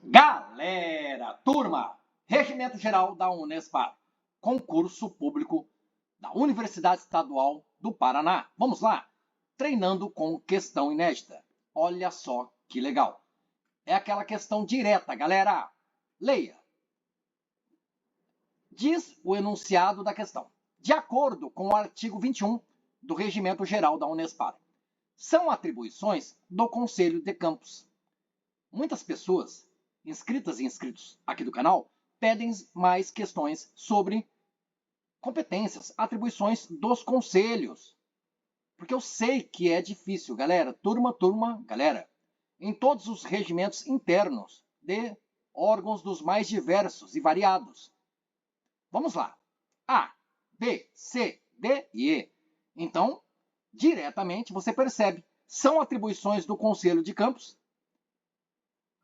Galera, turma, Regimento Geral da Unespar, concurso público da Universidade Estadual do Paraná. Vamos lá, treinando com questão inédita. Olha só que legal. É aquela questão direta, galera. Leia. Diz o enunciado da questão. De acordo com o artigo 21 do Regimento Geral da Unespar, são atribuições do Conselho de Campos. Muitas pessoas, inscritas e inscritos aqui do canal, pedem mais questões sobre competências, atribuições dos conselhos. Porque eu sei que é difícil, galera. Turma, galera. Em todos os regimentos internos de órgãos dos mais diversos e variados. Vamos lá. A, B, C, D e E. Então, diretamente você percebe. São atribuições do Conselho de Campos.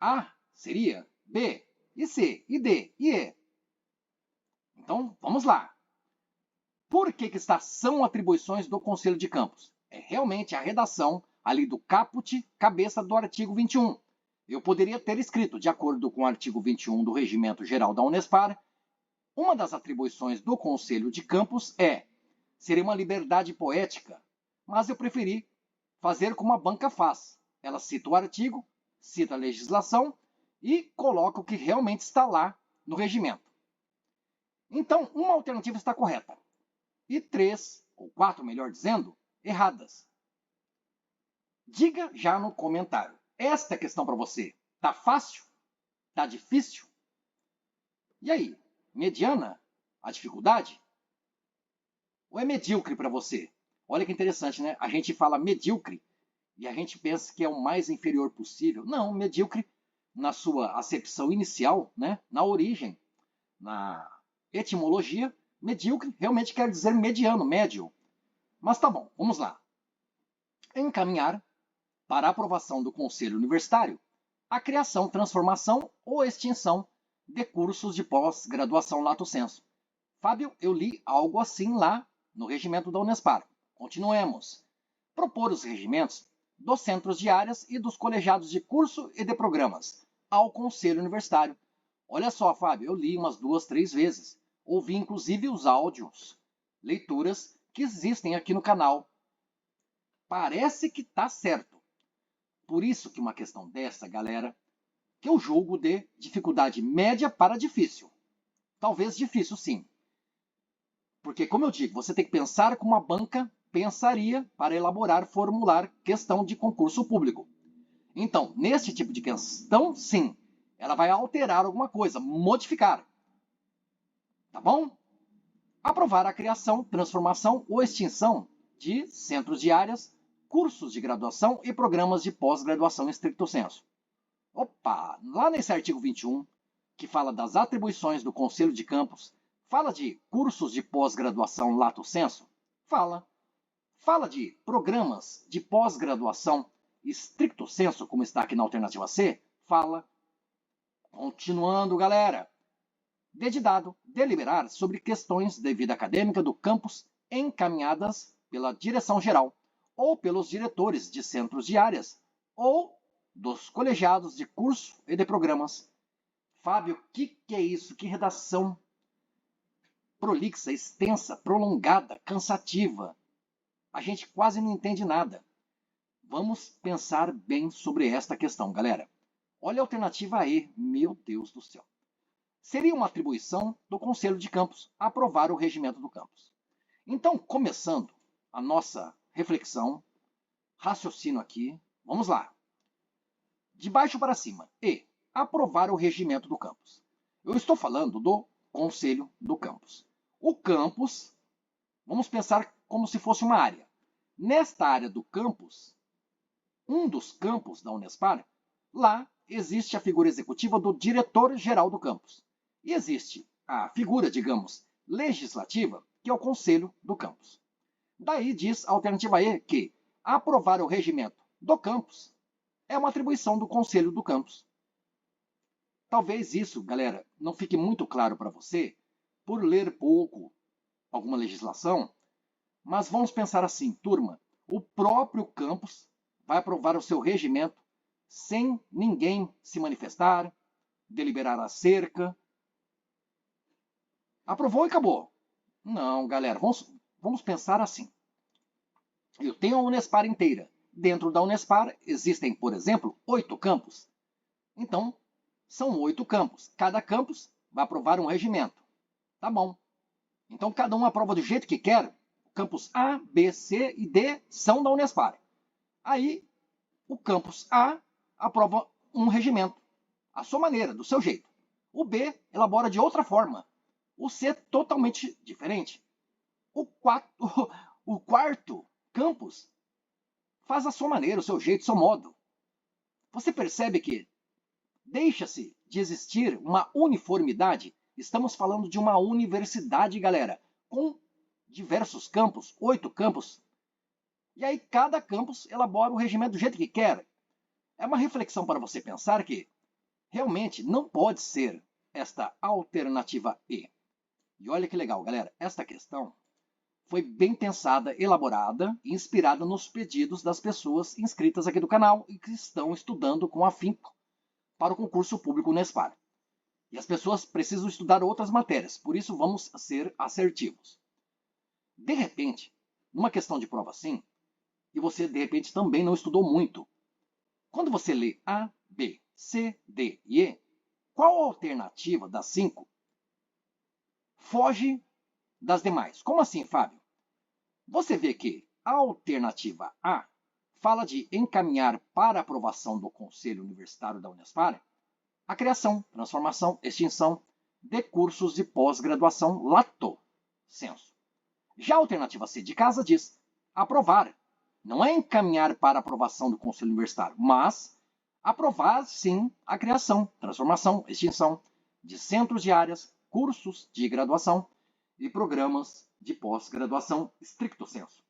A seria B, e C, e D, e E. Então, vamos lá. Por que são atribuições do Conselho de Campos? É realmente a redação ali do caput, cabeça do artigo 21. Eu poderia ter escrito, de acordo com o artigo 21 do Regimento Geral da Unespar, uma das atribuições do Conselho de Campos seria uma liberdade poética, mas eu preferi fazer como a banca faz. Ela cita o artigo, cita a legislação e coloca o que realmente está lá no regimento. Então, uma alternativa está correta e 3, ou 4, melhor dizendo, erradas. Diga já no comentário. Esta questão para você tá fácil? Tá difícil? E aí, mediana a dificuldade? Ou é medíocre para você? Olha que interessante, né? A gente fala medíocre e a gente pensa que é o mais inferior possível. Não, medíocre na sua acepção inicial, né? Na origem, na etimologia, medíocre realmente quer dizer mediano, médio. Mas tá bom, vamos lá. Encaminhar para a aprovação do Conselho Universitário a criação, transformação ou extinção de cursos de pós-graduação lato sensu. Fábio, eu li algo assim lá no regimento da Unespar. Continuemos. Propor os regimentos dos centros de áreas e dos colegiados de curso e de programas ao Conselho Universitário. Olha só, Fábio, eu li umas 2, 3 vezes. Ouvi inclusive os áudios, leituras que existem aqui no canal. Parece que está certo. Por isso que uma questão dessa, galera, que eu julgo de dificuldade média para difícil. Talvez difícil, sim. Porque, como eu digo, você tem que pensar como a banca pensaria para elaborar, formular questão de concurso público. Então, neste tipo de questão, sim, ela vai alterar alguma coisa, modificar. Tá bom? Aprovar a criação, transformação ou extinção de centros de áreas, cursos de graduação e programas de pós-graduação em stricto sensu. Opa! Lá nesse artigo 21, que fala das atribuições do Conselho de Campos, fala de cursos de pós-graduação lato sensu? Fala. Fala de programas de pós-graduação stricto sensu, como está aqui na alternativa C? Fala. Continuando, galera. Dedidado deliberar sobre questões de vida acadêmica do campus encaminhadas pela direção-geral ou pelos diretores de centros de áreas ou dos colegiados de curso e de programas. Fábio, o que é isso? Que redação prolixa, extensa, prolongada, cansativa. A gente quase não entende nada. Vamos pensar bem sobre esta questão, galera. Olha a alternativa E, meu Deus do céu. Seria uma atribuição do Conselho de Campos aprovar o regimento do campus. Então, começando a nossa reflexão, raciocínio aqui, vamos lá. De baixo para cima, E, aprovar o regimento do campus. Eu estou falando do Conselho do Campus. O campus, vamos pensar como se fosse uma área. Nesta área do campus, um dos campos da Unespar, lá existe a figura executiva do diretor-geral do campus. E existe a figura, digamos, legislativa, que é o Conselho do Campus. Daí diz a alternativa E que aprovar o regimento do campus é uma atribuição do Conselho do Campus. Talvez isso, galera, não fique muito claro para você, por ler pouco alguma legislação, mas vamos pensar assim, turma, o próprio campus vai aprovar o seu regimento sem ninguém se manifestar, deliberar a cerca. Aprovou e acabou. Não, galera, vamos pensar assim. Eu tenho a Unespar inteira. Dentro da Unespar existem, por exemplo, 8 campos. Então, são 8 campos. Cada campus vai aprovar um regimento. Tá bom. Então, cada um aprova do jeito que quer. Campus A, B, C e D são da Unespar. Aí, o campus A aprova um regimento, à sua maneira, do seu jeito. O B elabora de outra forma. O C totalmente diferente. O quarto campus faz a sua maneira, o seu jeito, o seu modo. Você percebe que deixa-se de existir uma uniformidade. Estamos falando de uma universidade, galera, com diversos campos, 8 campos. E aí cada campus elabora o regimento do jeito que quer. É uma reflexão para você pensar que realmente não pode ser esta alternativa E. E olha que legal, galera, esta questão foi bem pensada, elaborada e inspirada nos pedidos das pessoas inscritas aqui do canal e que estão estudando com afinco para o concurso público Unespar. E as pessoas precisam estudar outras matérias, por isso vamos ser assertivos. De repente, numa questão de prova assim, e você de repente também não estudou muito, quando você lê A, B, C, D e E, qual alternativa das 5 foge das demais? Como assim, Fábio? Você vê que a alternativa A fala de encaminhar para aprovação do Conselho Universitário da Unespar a criação, transformação, extinção de cursos de pós-graduação lato sensu. Já a alternativa C de casa diz aprovar. Não é encaminhar para aprovação do Conselho Universitário, mas aprovar, sim, a criação, transformação, extinção de centros de áreas, cursos de graduação e programas de pós-graduação stricto sensu.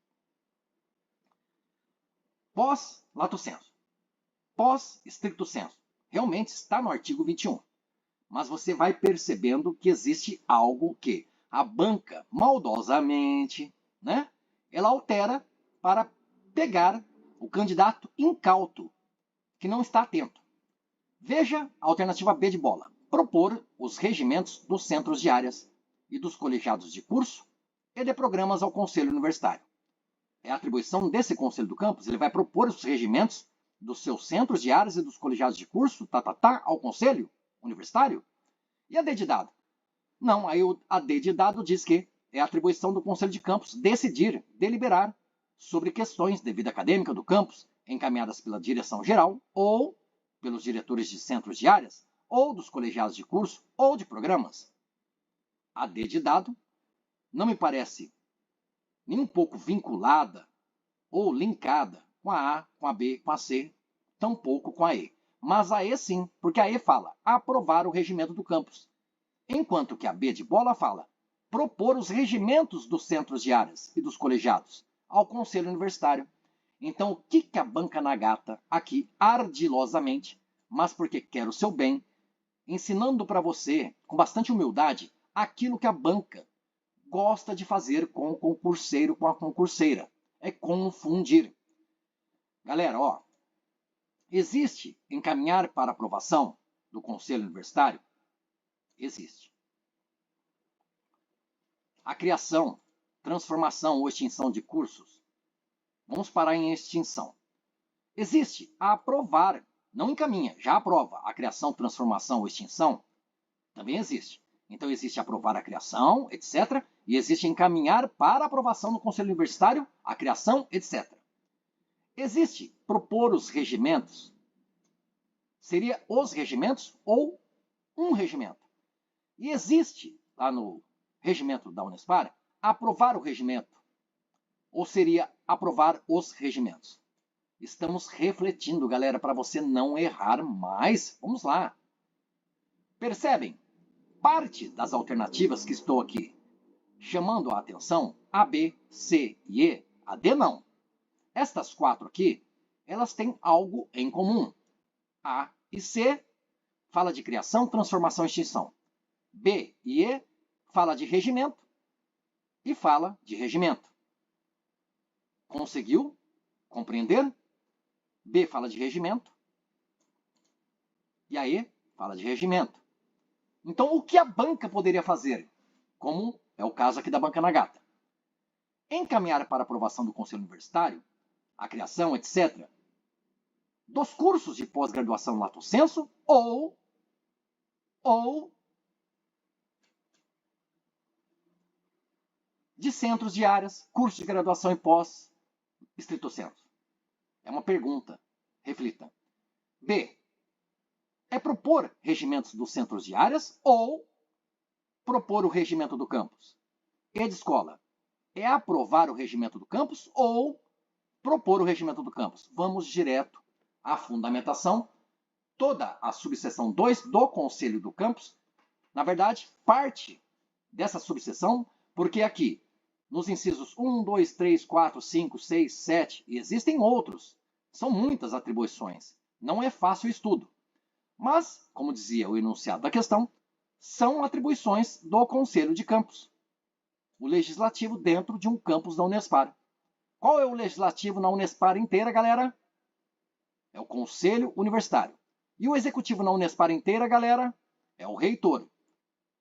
Pós-lato sensu. Pós-stricto sensu. Realmente está no artigo 21. Mas você vai percebendo que existe algo que a banca, maldosamente, né, ela altera para pegar o candidato incauto, que não está atento. Veja a alternativa B de bola. Propor os regimentos dos centros de áreas e dos colegiados de curso e de programas ao Conselho Universitário. É a atribuição desse Conselho do Campus, ele vai propor os regimentos dos seus centros de áreas e dos colegiados de curso, ao Conselho Universitário. E a D de dado? Não, aí a D de dado diz que é a atribuição do Conselho de Campus decidir, deliberar sobre questões de vida acadêmica do campus encaminhadas pela direção geral ou pelos diretores de centros de áreas ou dos colegiados de curso ou de programas. A D de dado não me parece nem um pouco vinculada ou linkada com a A, com a B, com a C, tampouco com a E. Mas a E sim, porque a E fala aprovar o regimento do campus, enquanto que a B de bola fala propor os regimentos dos centros de áreas e dos colegiados ao Conselho Universitário. Então, o que a banca Nagata, aqui ardilosamente, mas porque quer o seu bem, ensinando para você, com bastante humildade, aquilo que a banca gosta de fazer com o concurseiro, com a concurseira. É confundir. Galera, ó, existe encaminhar para aprovação do Conselho Universitário? Existe. A criação, transformação ou extinção de cursos? Vamos parar em extinção. Existe a aprovar, não encaminha, já aprova a criação, transformação ou extinção? Também existe. Então existe aprovar a criação, etc. E existe encaminhar para aprovação no Conselho Universitário a criação, etc. Existe propor os regimentos? Seria os regimentos ou um regimento? E existe, lá no regimento da Unespar, aprovar o regimento? Ou seria aprovar os regimentos? Estamos refletindo, galera, para você não errar mais. Vamos lá. Percebem? Parte das alternativas que estou aqui chamando a atenção, A, B, C e E, a D não. Estas 4 aqui, elas têm algo em comum. A e C fala de criação, transformação e extinção. B e E fala de regimento e fala de regimento. Conseguiu compreender? B fala de regimento e a E fala de regimento. Então, o que a banca poderia fazer? Como é o caso aqui da Banca Nagata. Encaminhar para aprovação do Conselho Universitário a criação, etc., dos cursos de pós-graduação lato sensu ou de centros de áreas, cursos de graduação e pós estrito sensu. É uma pergunta. Reflita. B. É propor regimentos dos centros de áreas ou propor o regimento do campus? E de escola. É aprovar o regimento do campus ou propor o regimento do campus? Vamos direto à fundamentação. Toda a subseção 2 do Conselho do Campus, na verdade, parte dessa subseção, porque aqui, nos incisos 1, 2, 3, 4, 5, 6, 7, e existem outros, são muitas atribuições. Não é fácil o estudo. Mas, como dizia o enunciado da questão, são atribuições do Conselho de Campus, o legislativo dentro de um campus da Unespar. Qual é o legislativo na Unespar inteira, galera? É o Conselho Universitário. E o executivo na Unespar inteira, galera, é o reitor.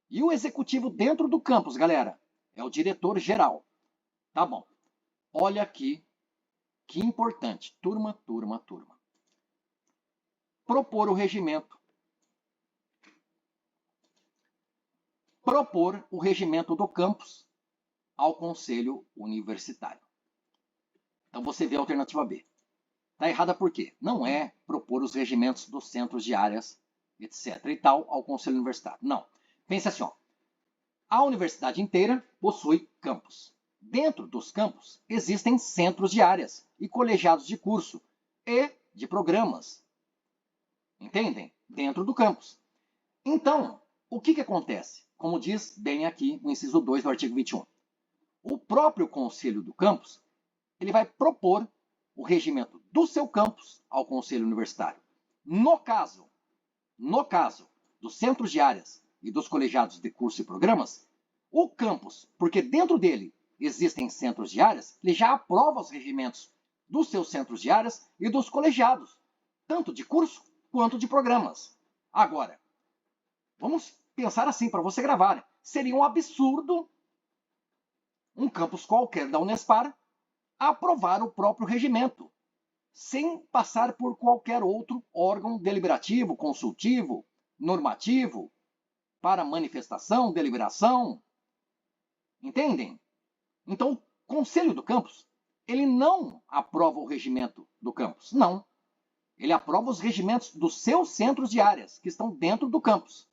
E o executivo dentro do campus, galera, é o diretor-geral. Tá bom. Olha aqui, que importante. Turma. Propor o regimento. Propor o regimento do campus ao Conselho Universitário. Então você vê a alternativa B. Está errada por quê? Não é propor os regimentos dos centros de áreas, etc. e tal, ao Conselho Universitário. Não. Pense assim, ó. A universidade inteira possui campus. Dentro dos campos existem centros de áreas e colegiados de curso e de programas. Entendem? Dentro do campus. Então, o que acontece? Como diz bem aqui no inciso 2 do artigo 21. O próprio Conselho do Campus ele vai propor o regimento do seu campus ao Conselho Universitário. No caso dos centros de áreas e dos colegiados de curso e programas, o campus, porque dentro dele existem centros de áreas, ele já aprova os regimentos dos seus centros de áreas e dos colegiados, tanto de curso quanto de programas. Agora, vamos pensar assim para você gravar. Seria um absurdo um campus qualquer da Unespar aprovar o próprio regimento, sem passar por qualquer outro órgão deliberativo, consultivo, normativo, para manifestação, deliberação. Entendem? Então, o Conselho do Campus, ele não aprova o regimento do campus, não. Ele aprova os regimentos dos seus centros de áreas, que estão dentro do campus.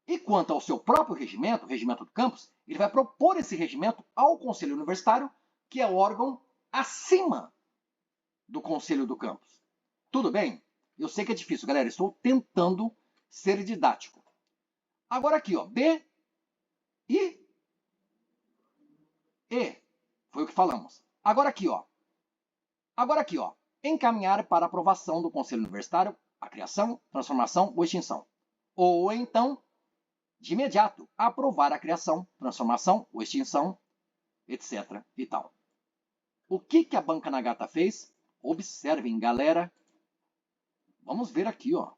E quanto ao seu próprio regimento, o regimento do campus, ele vai propor esse regimento ao Conselho Universitário, que é o órgão acima do Conselho do Campus. Tudo bem? Eu sei que é difícil, galera. Estou tentando ser didático. Agora aqui, ó, B e E. Foi o que falamos. Agora aqui, ó. Encaminhar para aprovação do Conselho Universitário a criação, transformação ou extinção. Ou então, de imediato, aprovar a criação, transformação ou extinção, etc. e tal. O que a Banca Nagata fez? Observem, galera. Vamos ver aqui, ó.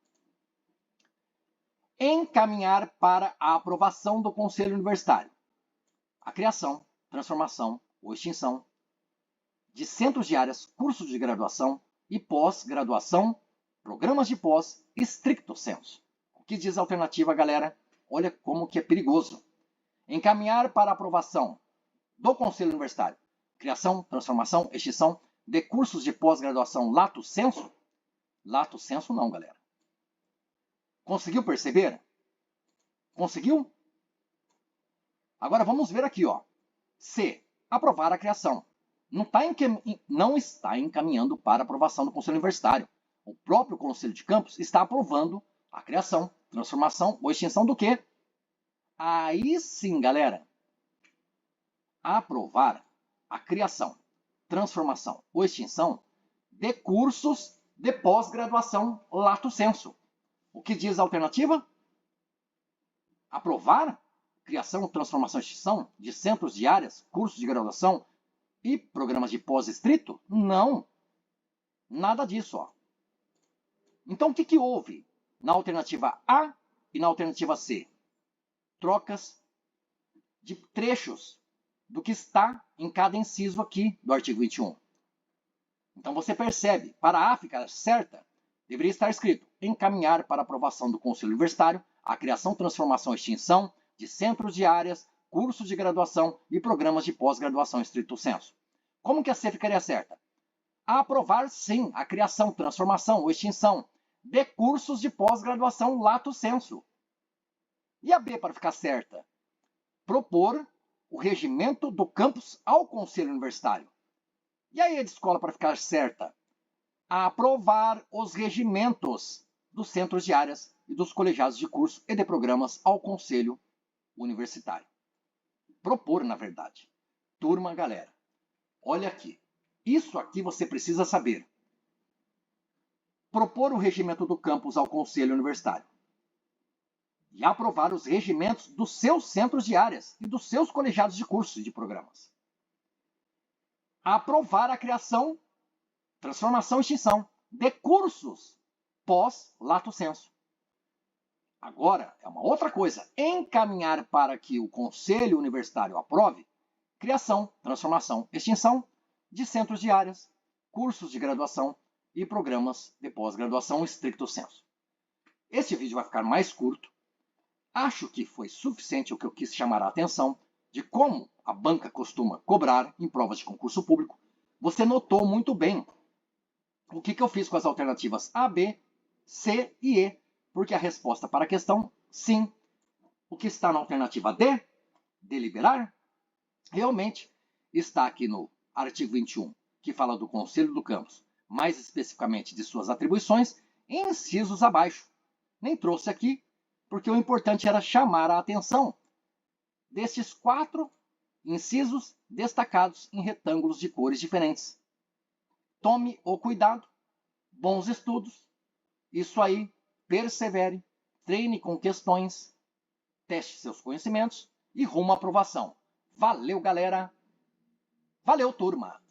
Encaminhar para a aprovação do Conselho Universitário a criação, transformação ou extinção de centros de áreas, cursos de graduação e pós-graduação, programas de pós estricto sensu. O que diz a alternativa, galera? Olha como que é perigoso. Encaminhar para a aprovação do Conselho Universitário criação, transformação, extinção de cursos de pós-graduação lato sensu? Lato sensu não, galera. Conseguiu perceber? Conseguiu? Agora vamos ver aqui, ó. C. Aprovar a criação. Não está encaminhando para aprovação do Conselho Universitário. O próprio Conselho de Campus está aprovando a criação, transformação ou extinção do quê? Aí sim, galera. Aprovar a criação, transformação ou extinção de cursos de pós-graduação lato sensu. O que diz a alternativa? Aprovar criação, transformação e extinção de centros de áreas, cursos de graduação e programas de pós-estrito? Não. Nada disso, ó. Então, o que houve na alternativa A E na alternativa C, trocas de trechos do que está em cada inciso aqui do artigo 21. Então você percebe, para A ficar certa, deveria estar escrito encaminhar para aprovação do Conselho Universitário a criação, transformação e extinção de centros de áreas, cursos de graduação e programas de pós-graduação estricto sensu. Como que a C ficaria certa? A aprovar, sim, a criação, transformação ou extinção de cursos de pós-graduação lato sensu. E a B, para ficar certa? Propor o regimento do campus ao Conselho Universitário. E aí a de escola, para ficar certa? A aprovar os regimentos dos centros de áreas e dos colegiados de curso e de programas ao Conselho Universitário. Propor, na verdade. Turma, galera, olha aqui. Isso aqui você precisa saber. Propor o regimento do campus ao Conselho Universitário. E aprovar os regimentos dos seus centros de áreas e dos seus colegiados de cursos e de programas. Aprovar a criação, transformação e extinção de cursos pós-lato sensu. Agora, é uma outra coisa, encaminhar para que o Conselho Universitário aprove criação, transformação e extinção de centros de áreas, cursos de graduação e programas de pós-graduação estricto sensu. Este vídeo vai ficar mais curto. Acho que foi suficiente o que eu quis chamar a atenção de como a banca costuma cobrar em provas de concurso público. Você notou muito bem o que eu fiz com as alternativas A, B, C e E, porque a resposta para a questão, sim. O que está na alternativa D, deliberar, realmente está aqui no artigo 21, que fala do Conselho do Campus, mais especificamente de suas atribuições, em incisos abaixo. Nem trouxe aqui, porque o importante era chamar a atenção destes 4 incisos destacados em retângulos de cores diferentes. Tome o cuidado, bons estudos, isso aí, persevere, treine com questões, teste seus conhecimentos e rumo à aprovação. Valeu, galera! Valeu, turma!